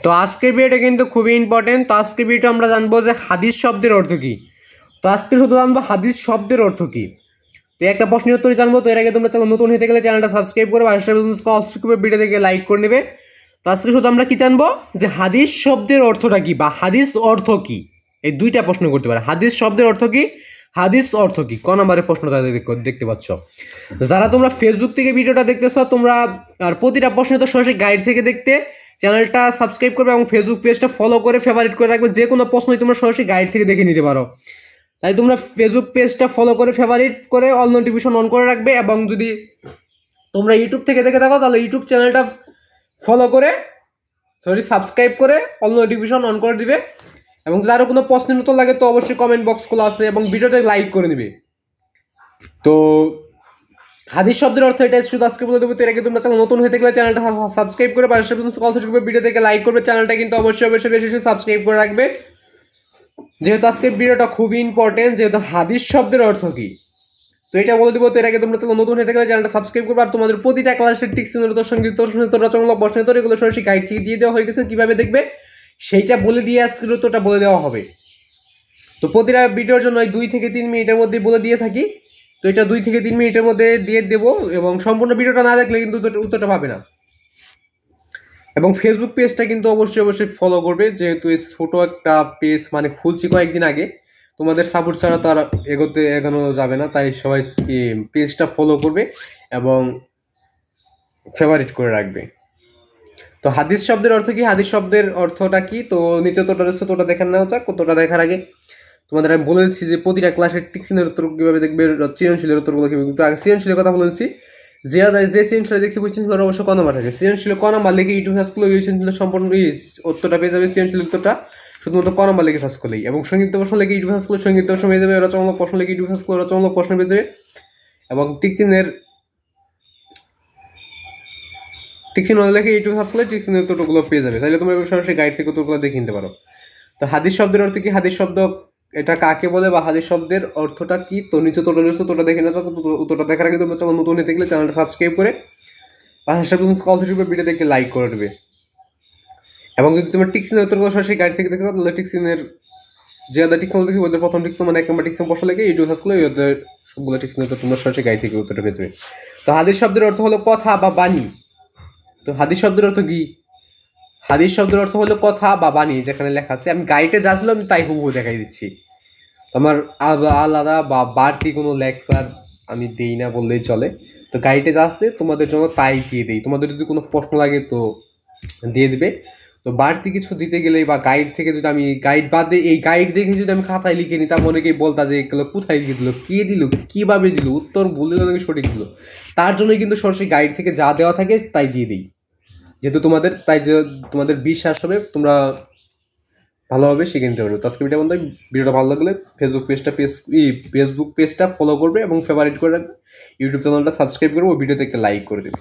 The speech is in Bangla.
তো আজকের ভিডিওটা কিন্তু খুবই ইম্পর্টেন্ট। তো আজকের ভিডিওটা আমরা জানবো যে হাদিস শব্দের অর্থ কি। তো আজকে শুধু জানবো হাদিস শব্দের অর্থ কি। তো একটা প্রশ্নের উত্তর জানবো। তো এর আগে তোমরা চ্যানেল নতুন হতে গেলে চ্যানেলটা সাবস্ক্রাইব করে ভিডিও থেকে লাইক করে নেবে। তো আজকে শুধু আমরা কি জানবো যে হাদিস শব্দের অর্থটা কি বা হাদিস অর্থ কি। এই দুইটা প্রশ্ন করতে পারে, হাদিস শব্দের অর্থ কি, হাদিস অর্থ কি। ক নম্বরের প্রশ্নটা দেখতে পাচ্ছ। যারা তোমরা ফেসবুক থেকে ভিডিওটা দেখতেছো তোমরা আর প্রতিটা প্রশ্ন তো সরাসরি গাইড থেকে দেখতে চ্যানেলটা সাবস্ক্রাইব করবে এবং ফেসবুক পেজটা ফলো করে ফেভারিট করে রাখবে। যে কোনো প্রশ্নই তোমরা সরাসরি গাইড থেকে দেখে নিতে পারো। তাই তোমরা ফেসবুক পেজটা ফলো করে ফেভারিট করে অল নোটিফিকেশন অন করে রাখবে। এবং যদি তোমরা ইউটিউব থেকে দেখে থাকো তাহলে ইউটিউব চ্যানেলটা ফলো করে সাবস্ক্রাইব করে অল নোটিফিকেশন অন করে দিবে। এবং যদি আরো কোনো প্রশ্নের উত্তর লাগে তো অবশ্যই কমেন্ট বক্স খোলা আছে এবং ভিডিওটা লাইক করে নিবে। তো হাদিস শব্দের অর্থ এটা শুধু আজকে বলে দেবো। এর আগে তোমরা চ্যানেল নতুন হয়ে থাকলে চ্যানেলটা সাবস্ক্রাইব করে পাশে ভিডিওতে লাইক করবে, চ্যানেলটা কিন্তু অবশ্যই বেশি সাবস্ক্রাইব করে রাখবে। যেহেতু আজকের ভিডিওটা খুবই ইম্পর্টেন্ট, যেহেতু হাদিস শব্দের অর্থ কি তো এটা বলে দেবো। এর আগে তোমরা চ্যানেল নতুন হয়ে থাকলে চ্যানেলটা সাবস্ক্রাইব করবে। আর তোমাদের প্রতিটা ক্লাসের টিক্সিনের উত্তর, সঙ্গীত রচনা, প্রশ্ন উত্তর এগুলো সরাসরি গাইড থেকে দিয়ে দেওয়া হয়ে গেছে। কিভাবে দেখবে সেইটা বলে দিয়ে আজকের উত্তরটা বলে দেওয়া হবে। তো প্রতিটা ভিডিওর জন্য 2 থেকে 3 মিনিটের মধ্যে বলে দিয়ে থাকি। তো এটা 2 থেকে 3 মিনিটের মধ্যে দিয়ে দেবো এবং সম্পূর্ণ ভিডিওটা না দেখলে কিন্তু উত্তরটা পাবে না। এবং ফেসবুক পেজটা কিন্তু অবশ্যই ফলো করবে, যেহেতু এই ছোট একটা পেজ মানে খুলছি কয়েকদিন আগে। তোমাদের সাপোর্ট ছাড়া তো আর এগোনো যাবে না, তাই সবাই পেজটা ফলো করবে এবং ফেভারিট করে রাখবে। তো হাদিস শব্দের অর্থ কি, হাদিস শব্দের অর্থটা কি তো নিচে তোটা রয়েছে, তোটা দেখে নেওয়া যাক। তোটা দেখার আগে তোমাদের আমি বলেছি যে প্রতিটা ক্লাসের টিক্সিনের উত্তর কিভাবে দেখবে, সৃজনশীলের উত্তরগুলো কিভাবে। কিন্তু আগে সৃজনশীলের কথা বলেছি। যে সৃজনশীল দেখছি বুঝছেন অবশ্য ক নাম্বার থাকে। সৃজনশীল ক নাম্বার লিখে ইউটিউব সার্চ করলে সৃজনশীল সম্পূর্ণ উত্তরটা পেয়ে যাবে। সৃজনশীল উত্তরটা শুধুমাত্র ক নাম্বার লিখে সার্চ করলেই। এবং সংগীত প্রশ্ন লিখে ইউটিউব সার্চ করলে সংগীত প্রশ্ন পেয়ে যাবে। রচনামূলক প্রশ্ন লিখে ইউটিউব সার্চ করলে রচনামূলক প্রশ্ন পেয়ে যাবে। এবং টিকচিহ্ন লিখে ইউটিউব সার্চ করলে টিকচিহ্নের উত্তরগুলো পেয়ে যাবে। তাহলে তুমি সরাসরি গাইড থেকে উত্তরগুলো দেখে নিতে পারো। তো হাদিস শব্দের অর্থ কি, হাদিস শব্দ এটা কাকে বলে বা হাদিস শব্দের অর্থটা কি তো নিচে তোটা রয়েছে, তোটা দেখে না। উত্তরটা দেখার আগে তোমরা চ্যানেল নতুন হয়ে থাকলে চ্যানেলটা সাবস্ক্রাইব করে পাশে ভিডিও দেখে লাইক করে দেবে। এবং যদি তোমার টিকসিনের উত্তরগুলো সরাসরি গাইড থেকে দেখো তাহলে টিকসিনের যে টিকসিন দেখি ওদের প্রথম টিকসিন মানে 1 নম্বর টিকসিন বসা লেগে ইউটিউব সার্চ করলে ওদের সবগুলো টিকসিনের উত্তর তোমরা সরাসরি গাইড থেকে উত্তরটা পেয়ে যাবে। তো হাদিস শব্দের অর্থ হলো কথা বা বাণী। তো হাদিস শব্দের অর্থ কি, হাদিস শব্দের অর্থ হলো কথা বা বাণী। যেখানে লেখা আছে আমি গাইডে যা ছিল আমি তাই হুবহু দেখাই দিচ্ছি। তোমার আলাদা বা বাড়তি কোনো লেকচার আমি দেই না বললেই চলে। তো গাইডে যা আছে তোমাদের জন্য তাই দিয়ে দিই। তোমাদের যদি কোনো প্রশ্ন লাগে তো দিয়ে দিবে। তো বাড়তি কিছু দিতে গেলে বা গাইড থেকে যদি আমি গাইড বাদে এই গাইড দেখে যদি আমি খাতায় লিখে নিতাম, অনেকেই বলতা যে এগুলো কোথায় লিখে দিল, কে দিল, কিভাবে দিল, উত্তর ভুল দিল নাকি সঠিক দিল। তার জন্যই কিন্তু সরাসরি গাইড থেকে যা দেওয়া থাকে তাই দিয়ে দিই। যেহেতু তোমাদের বিশ্বাস হবে তোমরা ভালোভাবে শিখে নিতে পারবে। তো আজকে ভিডিওটা ভালো লাগলে ফেসবুক পেজটা ফলো করবে এবং ফেভারিট করে রাখবে। ইউটিউব চ্যানেলটা সাবস্ক্রাইব করবে ও ভিডিওতে একটা লাইক করে দেবে।